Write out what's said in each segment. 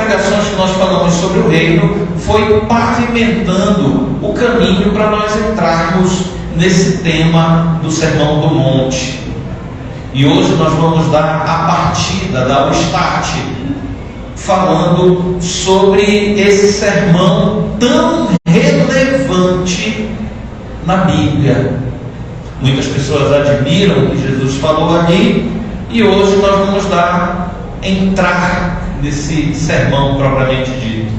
pregações que nós falamos sobre o reino foi pavimentando o caminho para nós entrarmos nesse tema do Sermão do Monte. E hoje nós vamos dar a partida, dar o start, falando sobre esse sermão tão relevante na Bíblia. Muitas pessoas admiram o que Jesus falou ali, e hoje nós vamos entrar nesse sermão propriamente dito.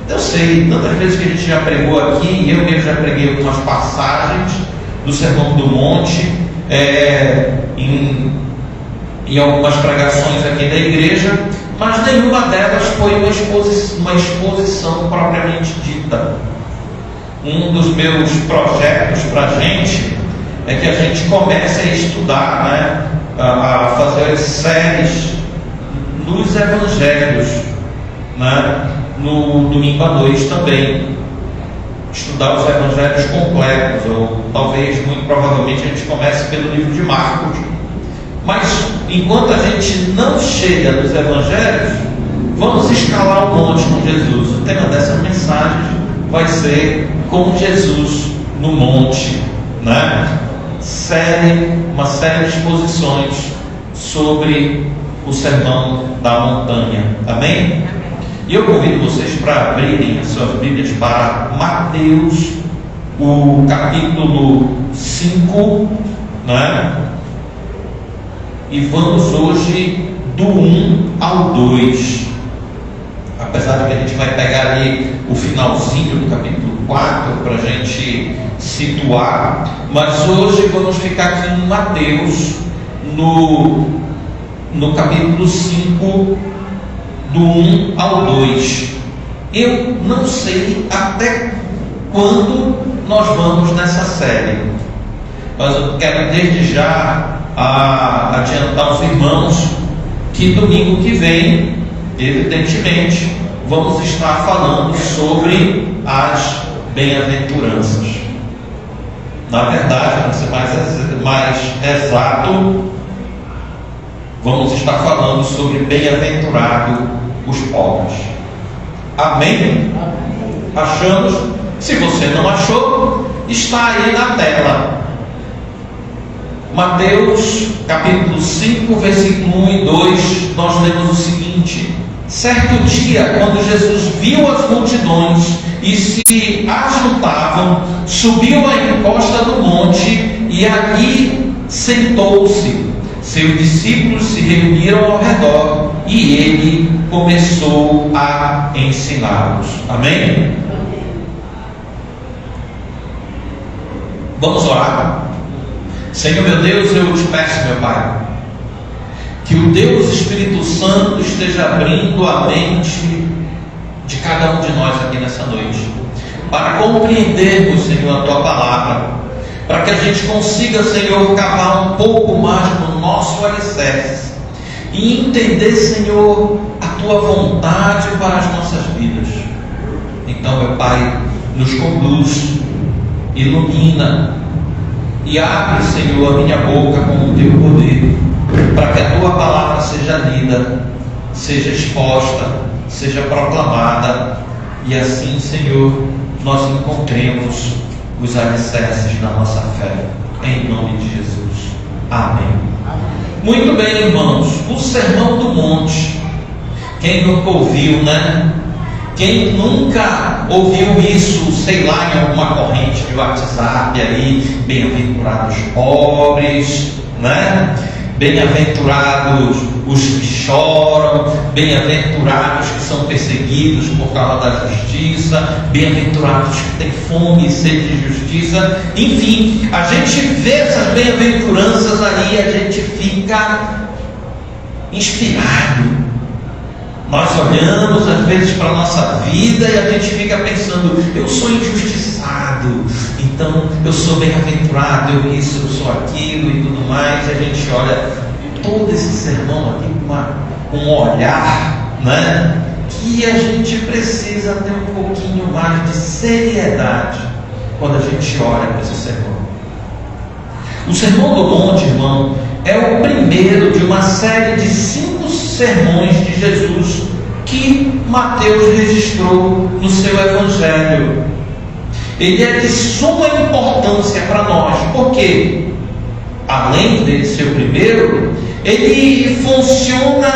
Eu sei, tantas vezes que a gente já pregou aqui, eu mesmo já preguei algumas passagens do Sermão do Monte, em algumas pregações aqui da igreja, mas nenhuma delas foi uma exposição propriamente dita. Um dos meus projetos para a gente é que a gente comece a estudar, a fazer as séries nos evangelhos, no domingo à noite também, estudar os evangelhos completos, ou talvez, muito provavelmente, a gente comece pelo livro de Marcos. Mas enquanto a gente não chega nos evangelhos, vamos escalar o monte com Jesus. O tema dessa mensagem vai ser com Jesus no monte, uma série de exposições sobre o sermão da montanha. Amém? E eu convido vocês para abrirem as suas Bíblias para Mateus, o capítulo 5, e vamos hoje do 1 ao 2. Apesar de que a gente vai pegar ali o finalzinho do capítulo 4 para a gente situar, mas hoje vamos ficar aqui em Mateus, no capítulo 5, do 1 ao 2. Eu não sei até quando nós vamos nessa série, mas eu quero desde já adiantar aos irmãos que domingo que vem, evidentemente, vamos estar falando sobre as bem-aventuranças. Na verdade, para ser mais exato, vamos estar falando sobre bem-aventurado os pobres. Amém? Achamos? Se você não achou, está aí na tela. Mateus capítulo 5, versículo 1 e 2, nós lemos o seguinte: certo dia, quando Jesus viu as multidões e se ajuntavam, subiu à encosta do monte e ali sentou-se. Seus discípulos se reuniram ao redor e ele começou a ensiná-los. Amém? Vamos orar. Senhor meu Deus, eu te peço, meu Pai, que o Deus Espírito Santo esteja abrindo a mente de cada um de nós aqui nessa noite, para compreendermos, Senhor, a Tua palavra, para que a gente consiga, Senhor, cavar um pouco mais no nosso alicerce e entender, Senhor, a Tua vontade para as nossas vidas. Então, meu Pai, nos conduz, ilumina e abre, Senhor, a minha boca com o Teu poder, para que a Tua palavra seja lida, seja exposta, seja proclamada, e assim, Senhor, nós encontremos os alicerces da nossa fé, em nome de Jesus. Amém. Muito bem, irmãos, o Sermão do Monte, quem nunca ouviu, Quem nunca ouviu isso, sei lá, em alguma corrente de WhatsApp aí, bem-aventurados pobres, Bem-aventurados os que choram, bem-aventurados que são perseguidos por causa da justiça, bem-aventurados que têm fome e sede de justiça. Enfim, a gente vê essas bem-aventuranças ali, a gente fica inspirado. Nós olhamos às vezes para a nossa vida e a gente fica pensando: eu sou injustiçado, então eu sou bem-aventurado, eu isso, eu sou aquilo e tudo mais. E a gente olha todo esse sermão aqui com um olhar, que a gente precisa ter um pouquinho mais de seriedade quando a gente olha para esse sermão. O Sermão do Monte, irmão, é o primeiro de uma série de 5 sermões de Jesus que Mateus registrou no seu Evangelho. Ele é de suma importância para nós, porque, além dele ser o primeiro, ele funciona,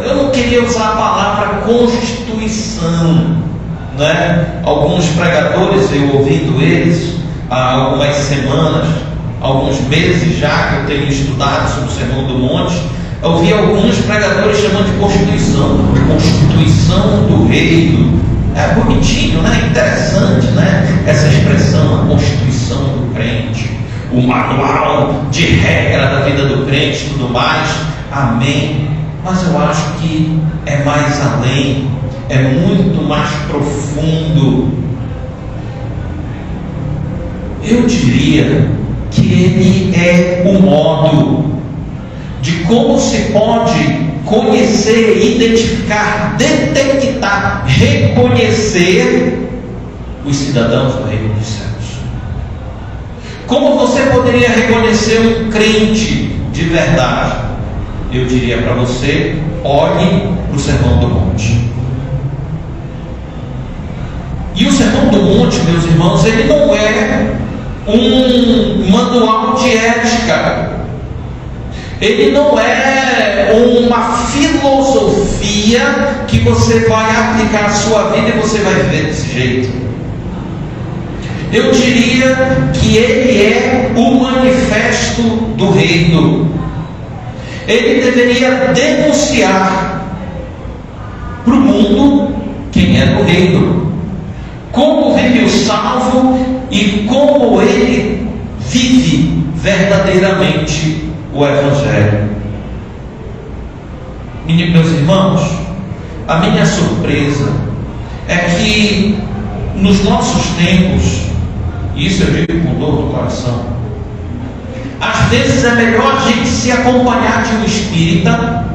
eu não queria usar a palavra constituição, né? Alguns pregadores, eu ouvindo eles há algumas semanas, alguns meses já que eu tenho estudado sobre o Sermão do Monte, eu ouvi alguns pregadores chamando de Constituição do Reino. É bonitinho, né? Interessante, né? Essa expressão, a Constituição do crente, o manual de regra da vida do crente e tudo mais. Amém. Mas eu acho que é mais além, é muito mais profundo. Eu diria que ele é o modo de como se pode conhecer, identificar, detectar, reconhecer os cidadãos do reino dos céus. Como você poderia reconhecer um crente de verdade? Eu diria para você, olhe para o Sermão do Monte. E o Sermão do Monte, meus irmãos, ele não é um manual de ética. Ele não é uma filosofia que você vai aplicar à sua vida e você vai viver desse jeito. Eu diria que ele é o manifesto do reino. Ele deveria denunciar para o mundo quem é do reino, como vive o salvo e como ele vive verdadeiramente o Evangelho. Meus irmãos, a minha surpresa é que nos nossos tempos, e isso eu digo com dor no coração, às vezes é melhor a gente se acompanhar de um espírita,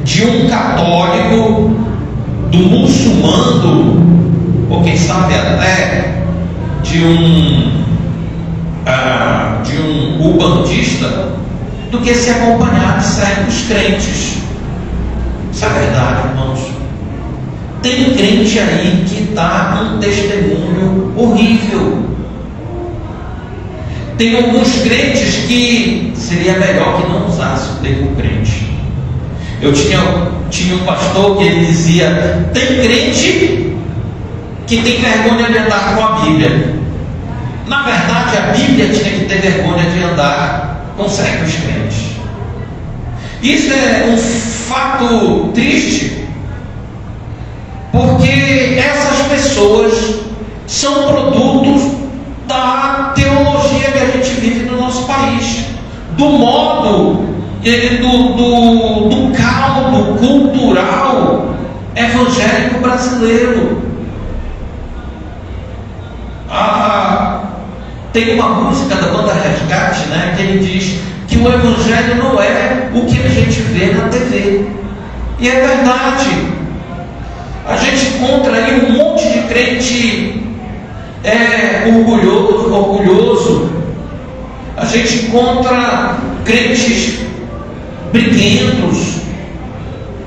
de um católico, do muçulmano, ou quem sabe até de um ubandista, do que se acompanhar de certos crentes. Isso é verdade, irmãos. Tem crente aí que dá um testemunho horrível. Tem alguns crentes que seria melhor que não usasse o termo crente. Eu tinha um pastor que ele dizia: tem crente que tem vergonha de andar com a Bíblia. Na verdade, a Bíblia tinha que ter vergonha de andar com certos crentes. Isso é um fato triste, porque essas pessoas são produtos da teologia que a gente vive no nosso país, do modo, do caldo cultural evangélico brasileiro. Tem uma música da banda Resgate, né, que ele diz que o evangelho não é o que a gente vê na TV. E é verdade. A gente encontra aí um monte de crente orgulhoso. A gente encontra crentes briguentos.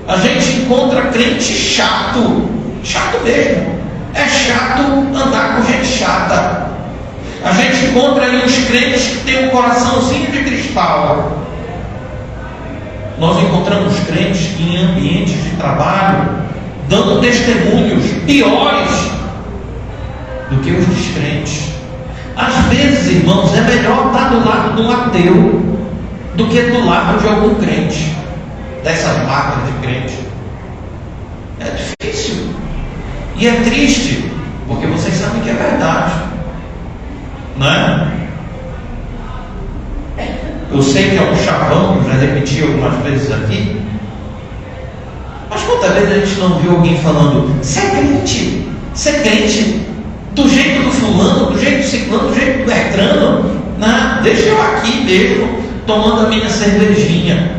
A gente encontra crente chato mesmo. É chato andar com gente chata. A gente encontra aí uns crentes que têm um coraçãozinho de cristal. Nós encontramos crentes que em ambientes de trabalho dando testemunhos piores do que os descrentes. Às vezes, irmãos, é melhor estar do lado de um ateu do que do lado de algum crente, dessas máquinas de crente. É difícil e é triste, porque vocês sabem que é verdade, não é? Eu sei que é um chavão, eu já repeti algumas vezes aqui, mas quantas vezes a gente não viu alguém falando: você é crente do jeito do fulano, do jeito do ciclano, do jeito do Bertrano? Não, deixa eu aqui mesmo tomando a minha cervejinha,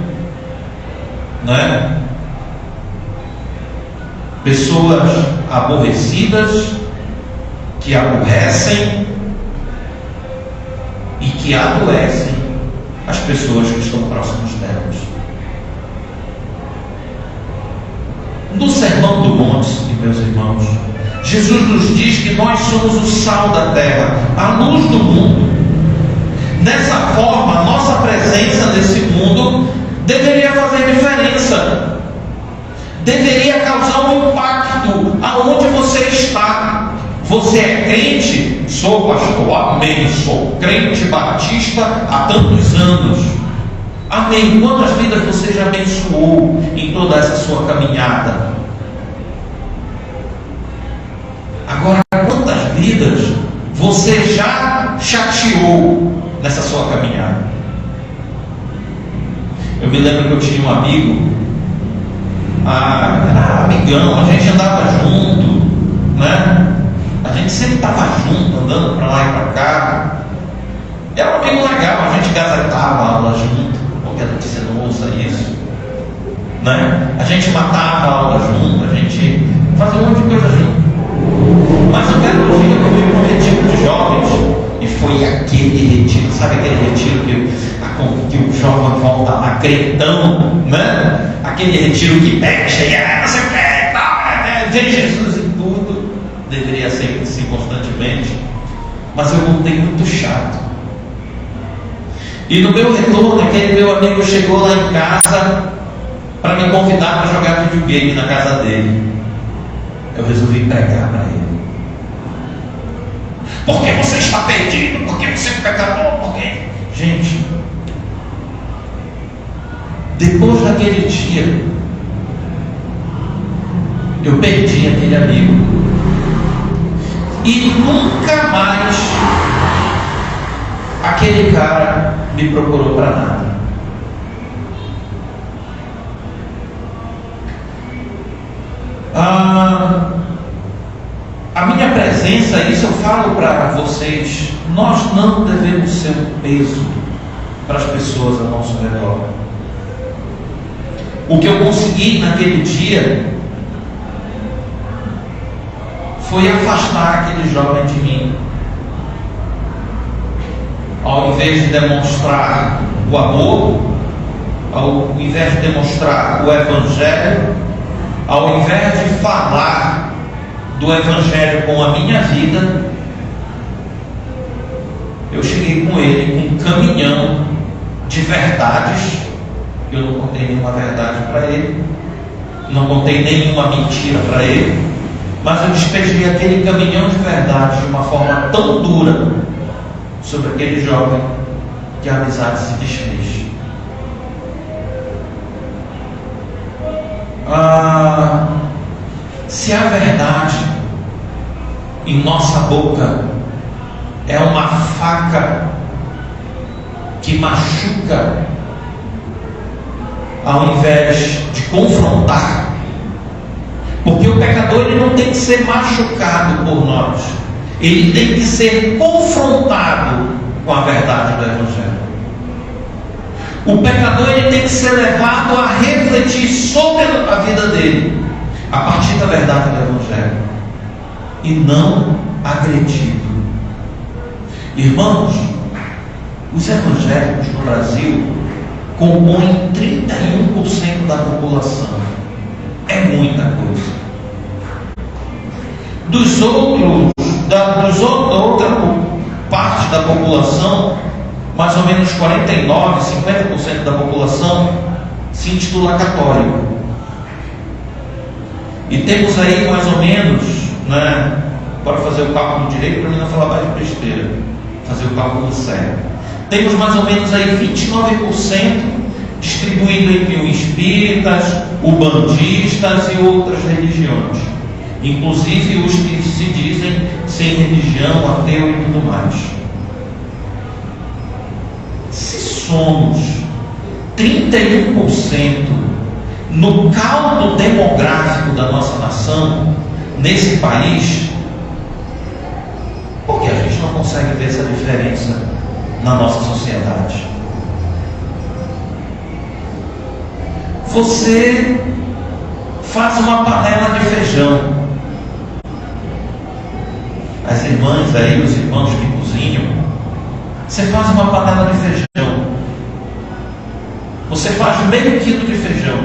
não é? Pessoas aborrecidas que aborrecem e que adoecem as pessoas que estão próximas delas. No Sermão do Monte, meus irmãos, Jesus nos diz que nós somos o sal da terra, a luz do mundo. Dessa forma, a nossa presença nesse mundo deveria fazer diferença, deveria causar um impacto aonde você está. Você é crente? Sou pastor, amém. Sou crente batista há tantos anos, amém. Quantas vidas você já abençoou em toda essa sua caminhada? Agora, quantas vidas você já chateou nessa sua caminhada? Eu me lembro que eu tinha um amigo, era amigão, a gente andava junto, né? A gente sempre estava junto, andando para lá e para cá. Era um amigo legal, a gente gazetava a aula junto, qualquer que você não ouça isso, né? A gente matava a aula junto, a gente fazia um monte de coisa junto. Mas um belo dia eu fui para um retiro de jovens, e foi aquele retiro, sabe aquele retiro que o jovem volta lá gritão, né? Aquele retiro que mexe, não sei o que, vem Jesus em tudo. Deveria ser assim constantemente, mas eu voltei muito chato. E no meu retorno, aquele meu amigo chegou lá em casa para me convidar para jogar videogame na casa dele. Eu resolvi pregar para ele. Porque você está perdido? Porque você é pecador? Porque... Gente, depois daquele dia, eu perdi aquele amigo. E nunca mais aquele cara me procurou para nada. A minha presença, isso eu falo para vocês, nós não devemos ser um peso para as pessoas ao nosso redor. O que eu consegui naquele dia foi afastar aquele jovem de mim. Ao invés de demonstrar o amor, ao invés de demonstrar o Evangelho, ao invés de falar do Evangelho com a minha vida, eu cheguei com ele com um caminhão de verdades. Eu não contei nenhuma verdade para ele, não contei nenhuma mentira para ele, mas eu despejei aquele caminhão de verdade de uma forma tão dura sobre aquele jovem que a amizade se desfez. Se a verdade em nossa boca é uma faca que machuca, ao invés de confrontar, porque o pecador ele não tem que ser machucado por nós, ele tem que ser confrontado com a verdade do Evangelho. O pecador ele tem que ser levado a refletir sobre a vida dele a partir da verdade do Evangelho e não agredido. Irmãos, os evangélicos no Brasil compõem 31% da população. É muita coisa. Da outra parte da população, mais ou menos 49%, 50% da população se intitula católico. E temos aí mais ou menos, né, bora fazer o cálculo direito para mim não falar mais de besteira, fazer o cálculo sério. Temos mais ou menos aí 29% distribuído entre os espíritas, ubandistas e outras religiões, inclusive os que se dizem sem religião, ateu e tudo mais. Se somos 31% no caldo demográfico da nossa nação, nesse país, por que a gente não consegue ver essa diferença na nossa sociedade? Você faz uma panela de feijão. As irmãs aí, os irmãos que cozinham, você faz uma panela de feijão. Você faz meio quilo de feijão.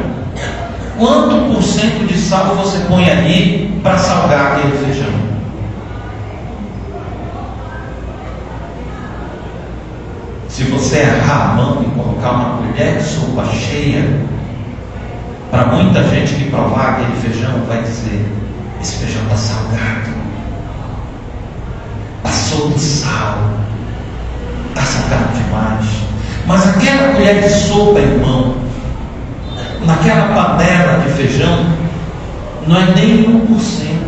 Quanto por cento de sal você põe ali para salgar aquele feijão? Se você errar a mão e colocar uma colher de sopa cheia, para muita gente que provar aquele feijão vai dizer: esse feijão está salgado, passou do sal, está salgado demais. Mas aquela colher de sopa, irmão, naquela panela de feijão, não é nem 1%.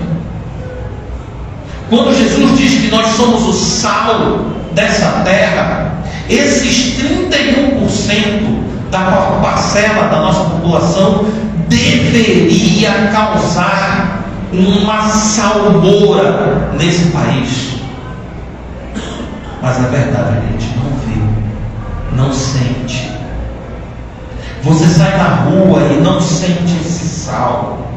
Quando Jesus diz que nós somos o sal dessa terra, esses 31% da parcela da nossa população deveria causar uma salmoura nesse país. Mas a verdade a gente não vê, não sente. Você sai na rua e não sente esse sal.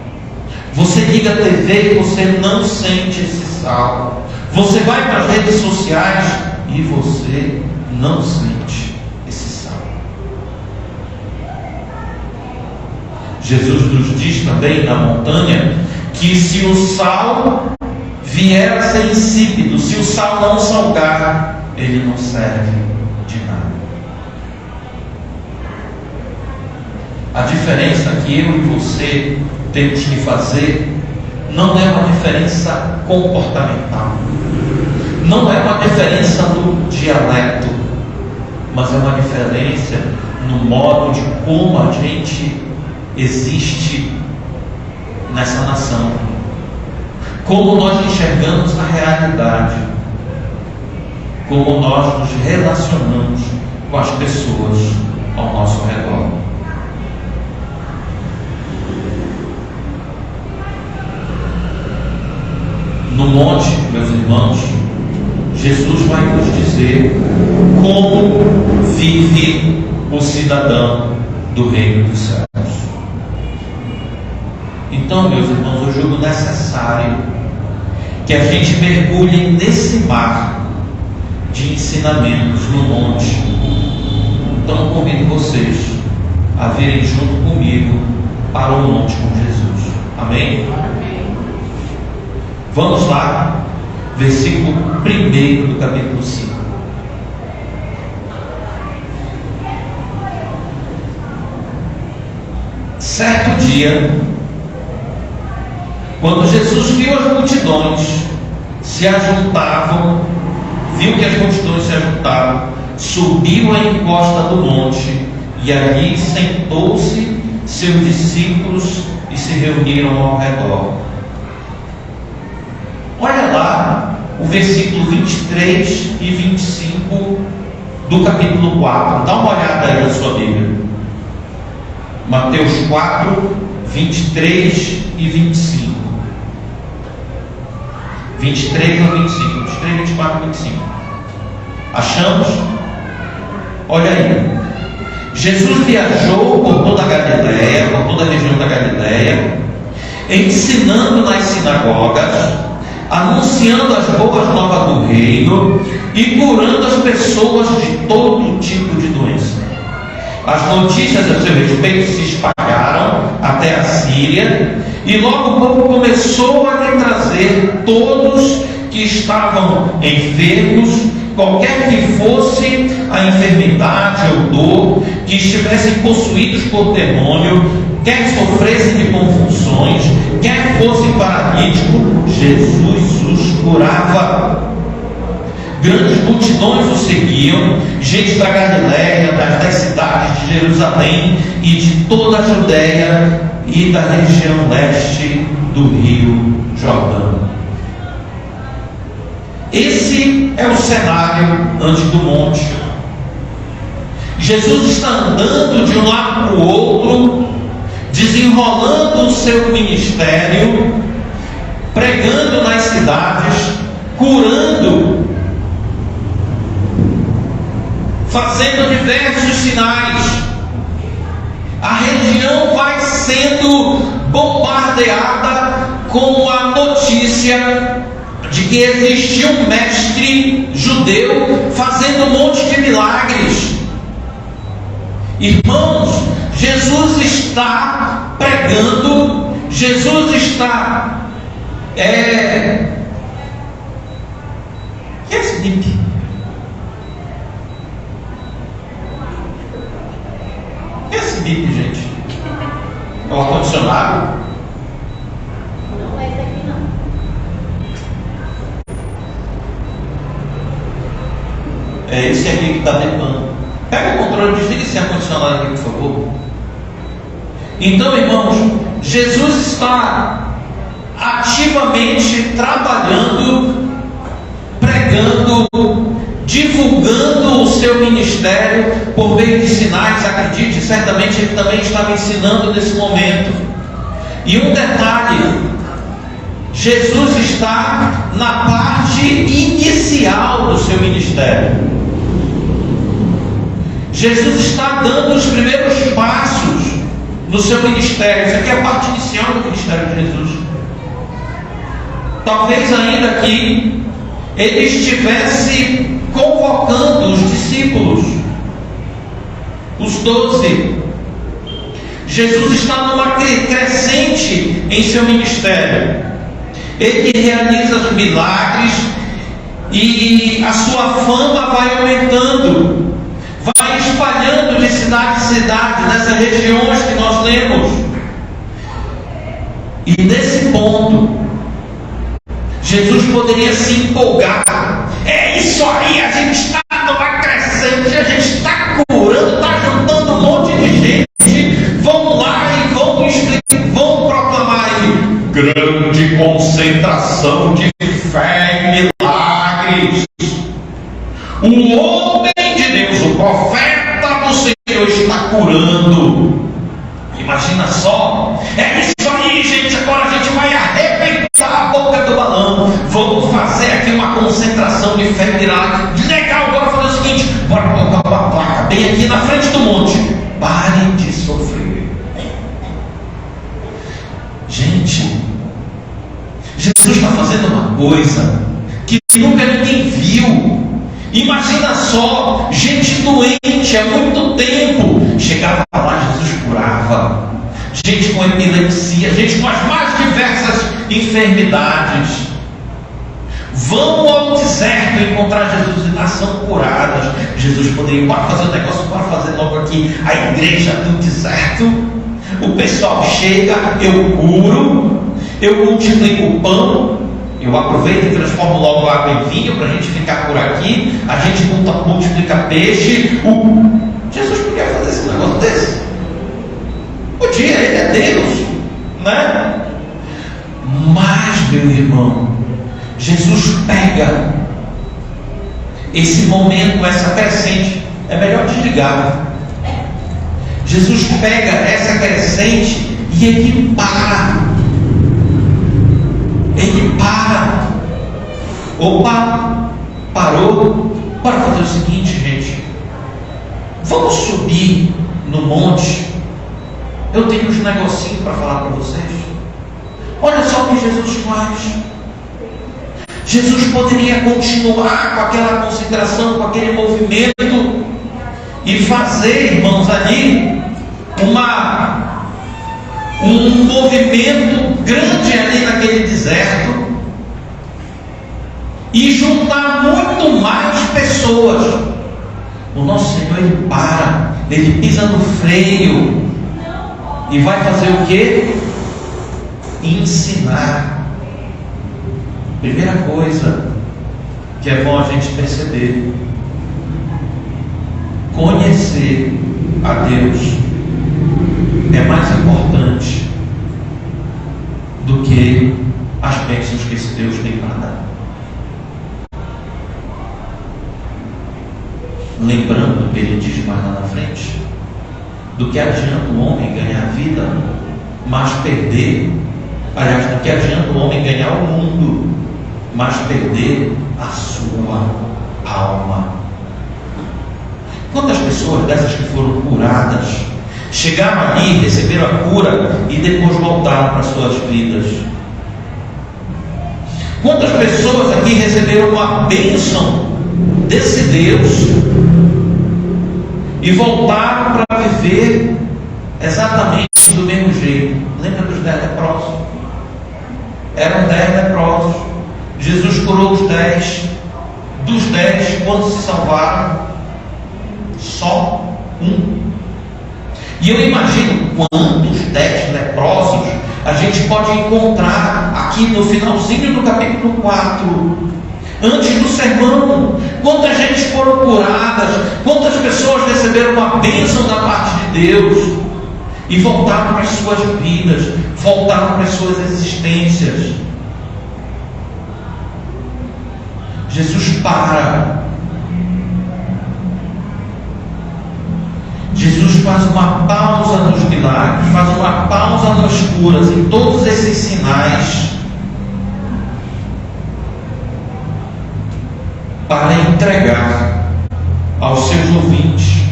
Você liga a TV e você não sente esse sal. Você vai para as redes sociais e você não sente esse sal. Jesus nos diz também na montanha que se o sal vier a ser insípido, se o sal não salgar, ele não serve de nada. A diferença que eu e você temos que fazer não é uma diferença comportamental, não é uma diferença do dialeto, mas é uma diferença no modo de como a gente existe nessa nação, como nós enxergamos a realidade, como nós nos relacionamos com as pessoas ao nosso redor. No monte, meus irmãos, Jesus vai nos dizer como vive o cidadão do reino dos céus. Então, meus irmãos, eu julgo necessário que a gente mergulhe nesse mar de ensinamentos no monte. Então, convido vocês a virem junto comigo para o monte com Jesus. Amém? Vamos lá, versículo 1 do capítulo 5. Certo dia, quando Jesus viu as multidões se ajuntavam, viu que as multidões se ajuntavam, subiu a encosta do monte e ali sentou-se seus discípulos e se reuniram ao redor. Olha lá o versículo 23 e 25 do capítulo 4. Dá uma olhada aí na sua Bíblia. Mateus 4, 23 e 25. 23 a 25. 23, 24 e 25. Achamos? Olha aí. Jesus viajou por toda a Galileia, por toda a região da Galileia, ensinando nas sinagogas, anunciando as boas novas do reino e curando as pessoas de todo tipo de doença. As notícias a seu respeito se espalharam até a Síria e logo o povo começou a lhe trazer todos que estavam enfermos, qualquer que fosse a enfermidade ou dor, que estivessem possuídos por demônio, quer sofressem de convulsões, quer fossem paralíticos, Jesus os curava. Grandes multidões o seguiam, gente da Galileia, das cidades de Jerusalém e de toda a Judéia e da região leste do Rio Jordão. Esse é o cenário antes do monte. Jesus está andando de um lado para o outro, desenrolando o seu ministério, pregando nas cidades, curando, fazendo diversos sinais. A região vai sendo bombardeada com a notícia de que existia um mestre judeu fazendo um monte de milagres. Irmãos, Jesus está pregando, Jesus está que é esse NIP? Que é esse NIP, gente? É o ar-condicionado? Não é esse aqui não. É esse aqui que está limpando. Pega o controle, desliga esse ar-condicionado aqui, por favor. Então, irmãos, Jesus está ativamente trabalhando, pregando, divulgando o seu ministério por meio de sinais. Acredite, certamente ele também estava ensinando nesse momento. E um detalhe: Jesus está na parte inicial do seu ministério. Jesus está dando os primeiros passos no seu ministério. Isso aqui é a parte inicial do ministério de Jesus. Talvez ainda aqui ele estivesse convocando os discípulos, os 12. Jesus está numa crescente em seu ministério. Ele realiza os milagres e a sua fama vai aumentando, vai espalhando de cidade em cidade, nessas regiões que nós lemos. E nesse ponto, Jesus poderia se empolgar. É isso aí, a gente está numa crescente, a gente está curando, está juntando um monte de gente. Vão lá e vão explicar, vão proclamar aí grande concentração de fé e milagres. O homem de Deus, o profeta do Senhor, está curando. Imagina só. É isso aí, gente. Agora a gente vai arrebentar a boca do balão. Vamos fazer aqui uma concentração de fé e milagre. Legal, bora fazer o seguinte: bora colocar uma placa bem aqui na frente do monte. Pare de sofrer. Gente, Jesus está fazendo uma coisa que nunca ninguém viu. Imagina só, gente doente há muito tempo, chegava lá, Jesus curava. Gente com epilepsia, gente com as mais diversas enfermidades. Vão ao deserto encontrar Jesus e lá são curadas. Jesus poderia, bora fazer um negócio, bora fazer logo aqui a igreja no deserto. O pessoal chega, eu curo, eu multiplico o pão. Eu aproveito e transformo logo água em vinho para a gente ficar por aqui. A gente multiplica peixe. Jesus podia fazer esse negócio desse? Podia, ele é Deus, né? Mas, meu irmão, Jesus pega esse momento, essa crescente. É melhor desligar. Jesus pega essa crescente e ele para. Ele para. Opa, parou. Bora fazer o seguinte, gente. Vamos subir no monte. Eu tenho uns negocinhos para falar para vocês. Olha só o que Jesus faz. Jesus poderia continuar com aquela concentração, com aquele movimento e fazer, irmãos, ali um movimento grande ali naquele deserto e juntar muito mais pessoas. O nosso Senhor, ele para, ele pisa no freio e vai fazer o quê? Ensinar. Primeira coisa que é bom a gente perceber: conhecer a Deus é mais importante do que as bênçãos que esse Deus tem para dar. Lembrando que ele diz mais lá na frente: do que adianta o homem ganhar a vida, mas perder, aliás, do que adianta o homem ganhar o mundo, mas perder a sua alma. Quantas pessoas dessas que foram curadas chegaram ali, receberam a cura e depois voltaram para suas vidas? Quantas pessoas aqui receberam uma bênção desse Deus e voltaram para viver exatamente do mesmo jeito. Lembra dos 10 leprosos? Eram 10 leprosos. Jesus curou os 10. Dos 10, quantos se salvaram? Só um. E eu imagino quantos 10 leprosos a gente pode encontrar aqui no finalzinho do capítulo 4. Antes do sermão, quantas gente foram curadas, quantas pessoas receberam uma bênção da parte de Deus e voltaram para as suas vidas, voltaram para as suas existências. Jesus para. Jesus faz uma pausa nos milagres, faz uma pausa nas curas, em todos esses sinais, para entregar aos seus ouvintes,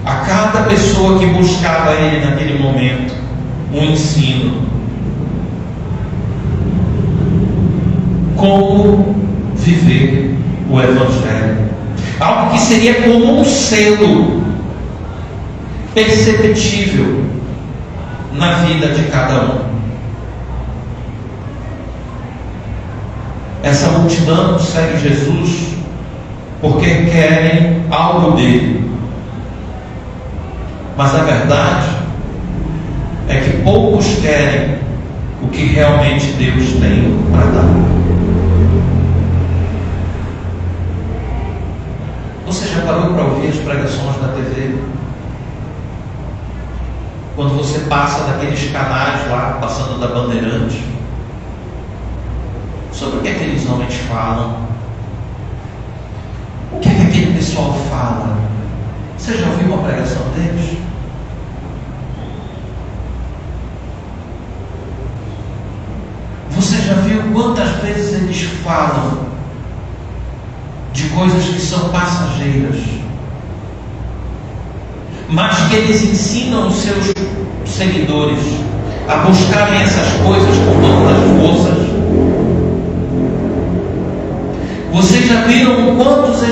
a cada pessoa que buscava Ele naquele momento, um ensino. Como viver o Evangelho. Algo que seria como um selo perceptível na vida de cada um. Essa multidão segue Jesus porque querem algo dele, mas a verdade é que poucos querem o que realmente Deus tem para dar. Você já parou para ouvir as pregações da TV? Quando você passa daqueles canais lá, passando da Bandeirante, sobre o que aqueles homens falam? O que aquele pessoal fala? Você já ouviu uma pregação deles? Você já viu quantas vezes eles falam de coisas que são passageiras, mas que eles ensinam os seus seguidores a buscarem essas coisas com todas as forças? Vocês já viram quanto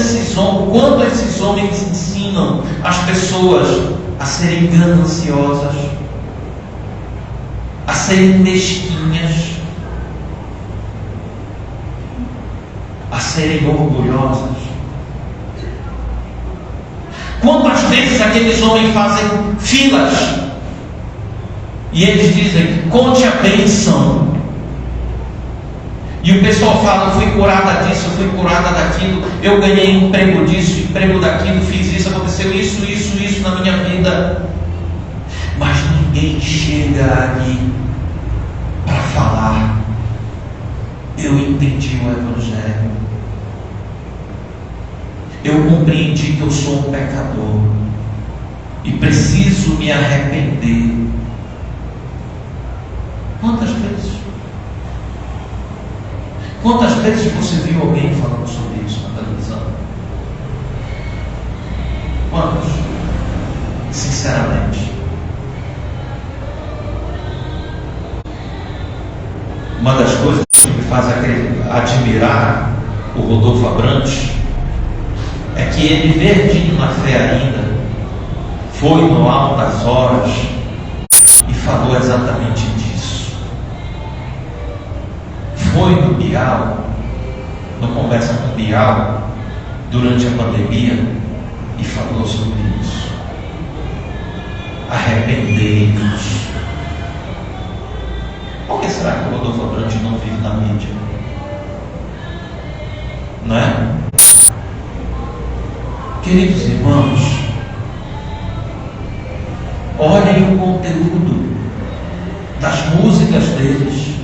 esses homens ensinam as pessoas a serem gananciosas, a serem mesquinhas, a serem orgulhosas? Quantas vezes aqueles homens fazem filas e eles dizem: conte a bênção, e o pessoal fala: eu fui curada disso, eu fui curada daquilo, eu ganhei emprego disso, emprego daquilo, fiz isso, aconteceu isso na minha vida. Mas ninguém chega ali para falar: eu entendi o Evangelho, eu compreendi que eu sou um pecador e preciso me arrepender. Quantas vezes? Quantas vezes você viu alguém falando sobre isso na televisão? Quantos? Sinceramente. Uma das coisas que me faz admirar o Rodolfo Abrantes é que ele, verdinho na fé ainda, foi no Altas Horas e falou exatamente disso. Foi no Bial, no Conversa com Bial, durante a pandemia, e falou sobre isso. Arrependei-vos. Por que será que o Rodolfo Abrantes não vive na mídia? Não é? Queridos irmãos, olhem o conteúdo das músicas deles,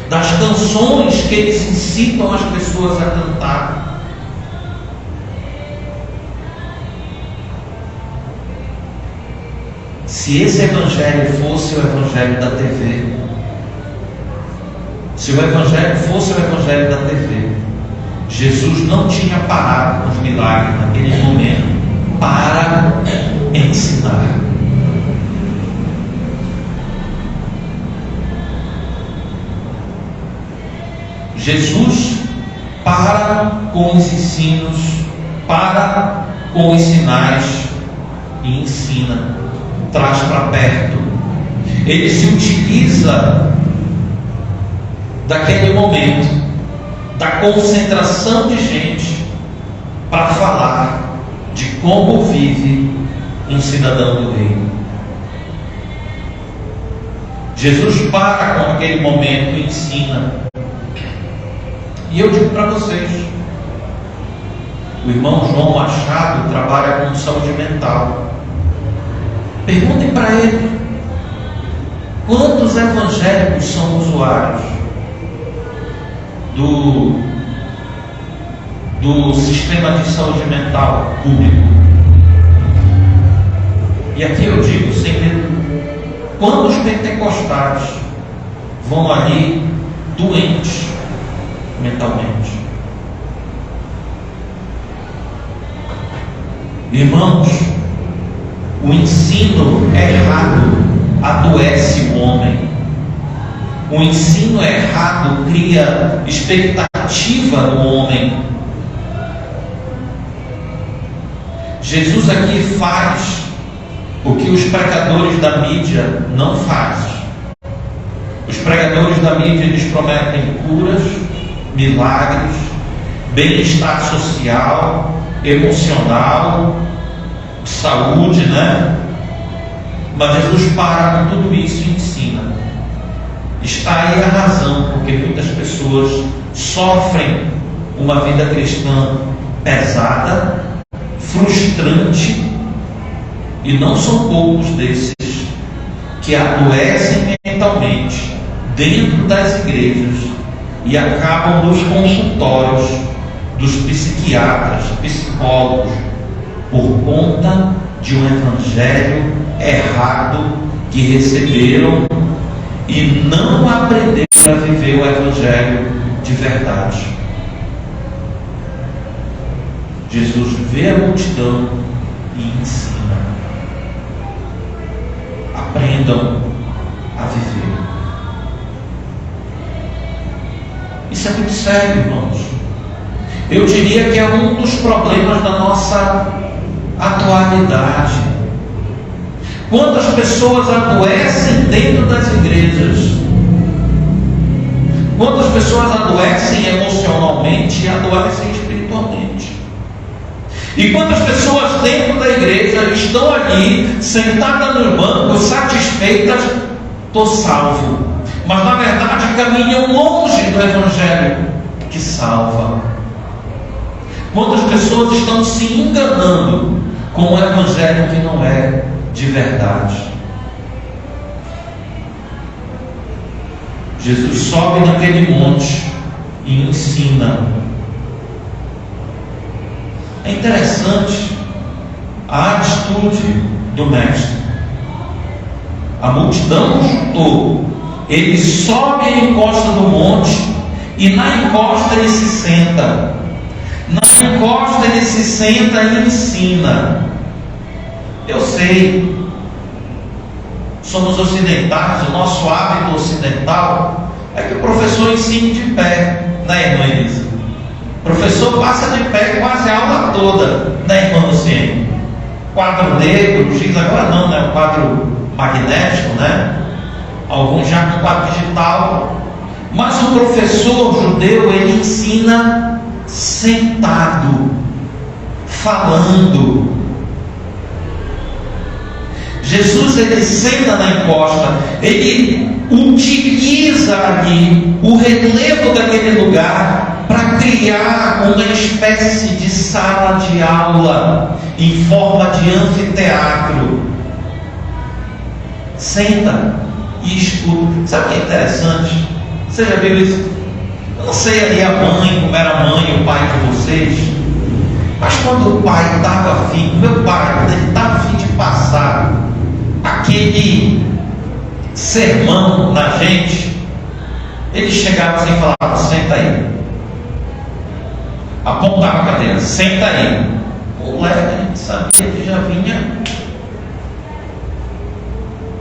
das canções que eles incitam as pessoas a cantar. Se esse evangelho fosse o evangelho da TV, se o evangelho fosse o evangelho da TV, Jesus não tinha parado com os milagres naquele momento para ensinar. Jesus para com os ensinos, para com os sinais e ensina, traz para perto Ele se utiliza daquele momento, da concentração de gente, para falar de como vive um cidadão do reino. Jesus para com aquele momento e ensina. E eu digo para vocês, o irmão João Machado trabalha com saúde mental. Perguntem para ele quantos evangélicos são usuários do sistema de saúde mental público. E aqui eu digo sem medo, quantos pentecostais vão ali doentes mentalmente? Irmãos, o ensino errado adoece o homem. O ensino errado cria expectativa no homem. Jesus aqui faz o que os pregadores da mídia não fazem. Os pregadores da mídia, eles prometem curas, milagres, bem-estar social, emocional, saúde, né? Mas Jesus para com tudo isso e ensina. Está aí a razão porque muitas pessoas sofrem uma vida cristã pesada, frustrante, e não são poucos desses que adoecem mentalmente dentro das igrejas e acabam nos consultórios dos psiquiatras, psicólogos, por conta de um evangelho errado que receberam e não aprenderam a viver o evangelho de verdade. Jesus vê a multidão e ensina. Aprendam a viver. Isso é muito sério, irmãos. Eu diria que é um dos problemas da nossa atualidade. Quantas pessoas adoecem dentro das igrejas? Quantas pessoas adoecem emocionalmente e adoecem espiritualmente? E quantas pessoas dentro da igreja estão ali, sentadas no banco, satisfeitas, estou salvo, mas na verdade caminham longe do evangelho que salva? Quantas pessoas estão se enganando com um evangelho que não é de verdade? Jesus sobe naquele monte e ensina. É interessante a atitude do mestre. A multidão juntou, ele sobe a encosta do monte e na encosta ele se senta. Na encosta ele se senta e ensina. Eu sei, somos ocidentais, o nosso hábito ocidental é que o professor ensine de pé, né, irmã Elisa? O professor passa de pé quase a aula toda, né, irmã Luciene? Quadro negro, X agora não, né? Quadro magnético, né? Alguns já com quadro digital. Mas o professor judeu, ele ensina sentado, falando. Jesus, ele senta na encosta, ele utiliza ali o relevo daquele lugar para criar uma espécie de sala de aula em forma de anfiteatro. Senta e escuta. Sabe o que é interessante? Você já viu isso? Eu não sei ali a mãe, como era a mãe e o pai de vocês, mas quando o pai estava afim, meu pai, quando ele estava afim de passar aquele sermão na gente, ele chegava assim e falava: senta aí. Apontava a cadeira, senta aí. O moleque, a gente sabia que já vinha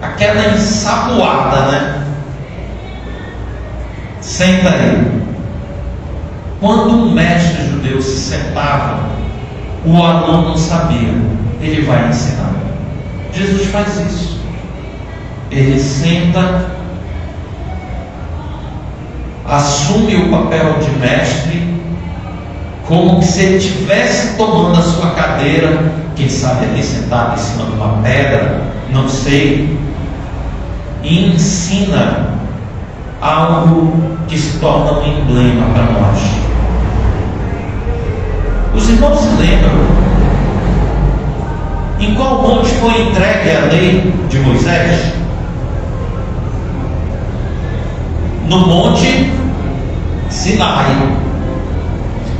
aquela ensaboada, né? Senta aí. Quando um mestre judeu se sentava, o aluno não sabia, ele vai ensinar. Jesus faz isso. ele senta, assume o papel de mestre, como se ele estivesse tomando a sua cadeira, quem sabe ali sentado em cima de uma pedra, não sei, e ensina algo que se torna um emblema para nós. Os irmãos se lembram em qual monte foi entregue a lei de Moisés? No monte Sinai.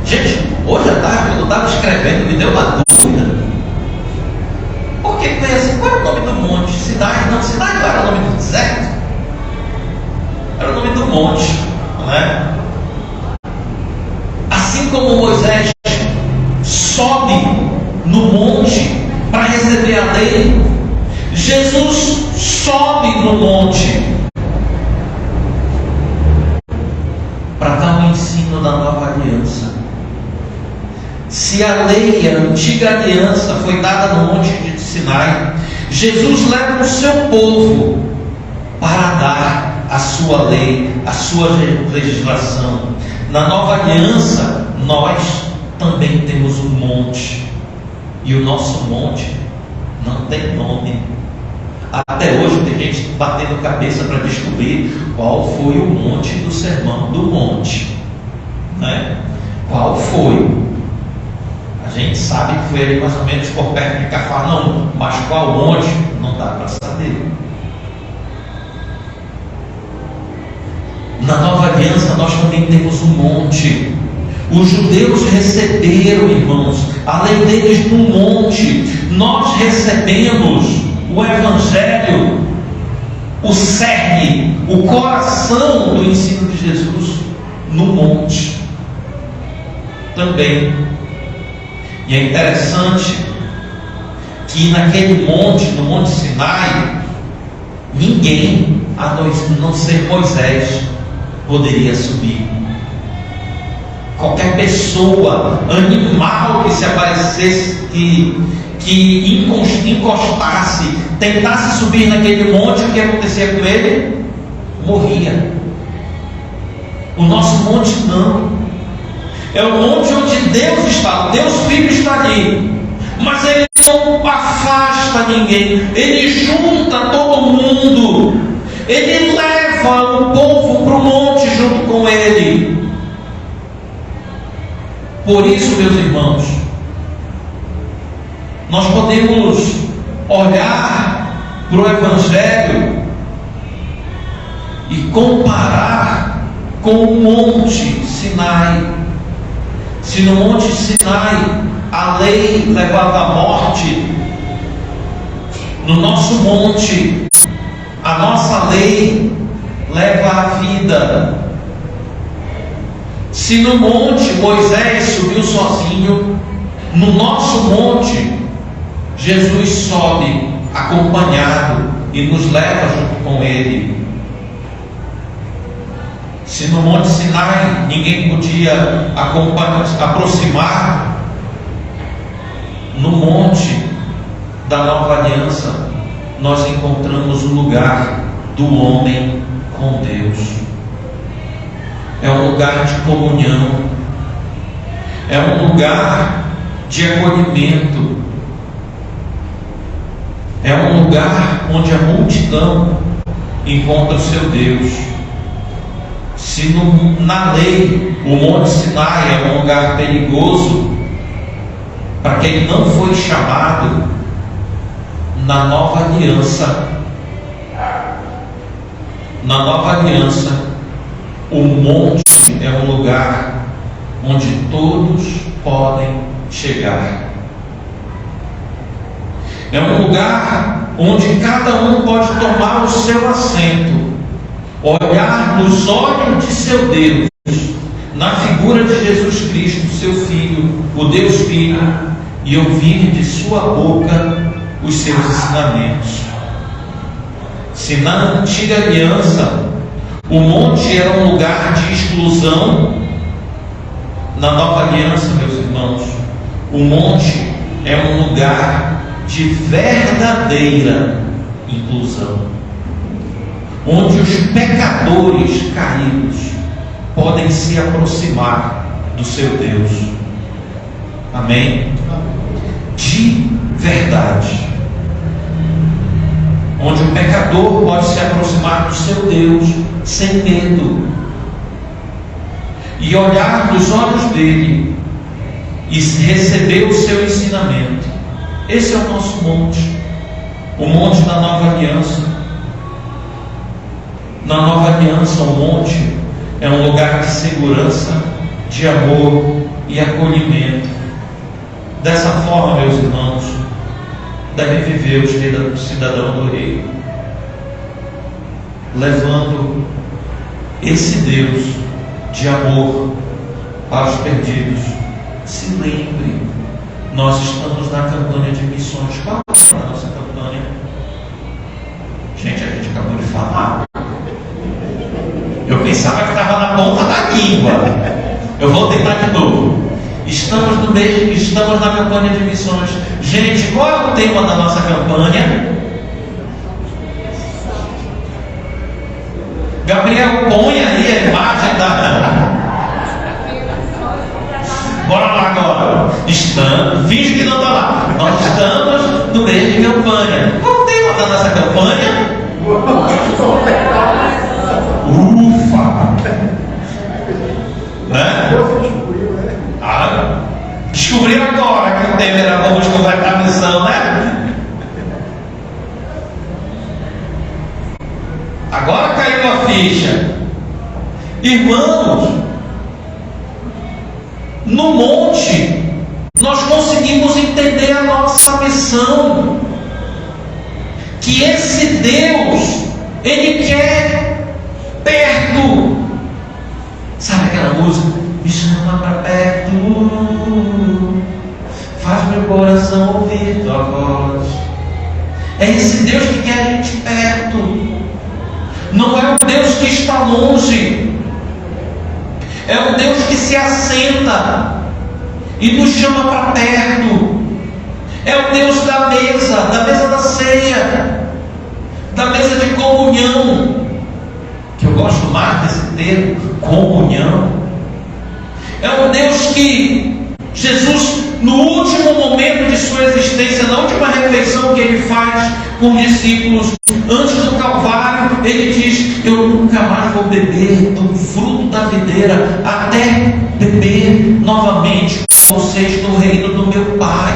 Gente, hoje à tarde, quando eu estava escrevendo, me deu uma dúvida. Por que foi assim? Qual era o nome do monte? Sinai? Não, Sinai não era o nome do deserto? Era o nome do monte, não é? Assim como Moisés sobe no monte para receber a lei, Jesus sobe no monte para dar um ensino da nova aliança. Se a lei, a antiga aliança, foi dada no monte de Sinai, Jesus leva o seu povo para dar a sua lei, a sua legislação. Na nova aliança, nós também temos um monte, e o nosso monte não tem nome. Até hoje tem gente batendo cabeça para descobrir qual foi o monte do Sermão do Monte, né? Qual foi? A gente sabe que foi ali mais ou menos por perto de Cafarnaum, mas qual monte? Não dá para saber. Na nova aliança nós também temos um monte. Os judeus receberam, irmãos, a lei deles no monte. Nós recebemos o Evangelho, o cerne, o coração do ensino de Jesus no monte também. E é interessante que naquele monte, no Monte Sinai, ninguém, a não ser Moisés, poderia subir. Qualquer pessoa, animal que se aparecesse, que encostasse, tentasse subir naquele monte, o que acontecia com ele? Morria. O nosso monte não. É o monte onde Deus está, Deus Filho está ali, mas Ele não afasta ninguém, Ele junta todo mundo, Ele leva o povo para o monte junto com Ele. Por isso, meus irmãos, nós podemos olhar para o Evangelho e comparar com o Monte Sinai. Se no Monte Sinai a lei levava à morte, no nosso monte a nossa lei leva à vida. Se no monte Moisés subiu sozinho, no nosso monte Jesus sobe acompanhado e nos leva junto com Ele. Se no Monte Sinai ninguém podia aproximar, no monte da nova aliança nós encontramos o lugar do homem com Deus. É um lugar de comunhão, é um lugar de acolhimento, é um lugar onde a multidão encontra o seu Deus. Se na lei o Monte Sinai é um lugar perigoso para quem não foi chamado, na nova aliança, o monte é um lugar onde todos podem chegar. É um lugar onde cada um pode tomar o seu assento, olhar nos olhos de seu Deus, na figura de Jesus Cristo, seu Filho, o Deus Filho, e ouvir de sua boca os seus ensinamentos. Se na antiga aliança o monte era um lugar de exclusão, na nova aliança, meus irmãos, o monte é um lugar de verdadeira inclusão. pecadores caídos podem se aproximar do seu Deus. Amém? De verdade. Onde o pecador pode se aproximar do seu Deus sem medo e olhar nos olhos dele e receber o seu ensinamento. Esse é o nosso monte, o monte da nova aliança. Na nova aliança, o monte é um lugar de segurança, de amor e acolhimento. Dessa forma, meus irmãos, deve viver o cidadão do reino, levando esse Deus de amor para os perdidos. Se lembre, nós estamos na campanha de missões. Qual é a nossa campanha? Gente, a gente acabou de falar. Eu pensava que estava na ponta da língua. Eu vou tentar de novo. Estamos na campanha de missões. Gente, qual é o tema da nossa campanha? Gabriel, põe aí a imagem da... Bora lá agora. Finge que não está lá. Nós estamos no mês de campanha. Qual é o tema da nossa campanha? Ufa! Né? Descobriram agora que o tema era vamos completar a missão, né? Agora caiu a ficha. Irmãos, no monte nós conseguimos entender a nossa missão, que esse Deus, Ele quer perto. Sabe aquela música? Me chama para perto, faz meu coração ouvir tua voz. É esse Deus que quer a gente perto. Não é um Deus que está longe, é um Deus que se assenta e nos chama para perto. É o Deus da mesa da ceia, da mesa de comunhão, que eu gosto mais desse termo, comunhão. É um Deus que Jesus, no último momento de sua existência, na última refeição que Ele faz com os discípulos, antes do Calvário, Ele diz: eu nunca mais vou beber do fruto da videira, até beber novamente com vocês no reino do meu Pai.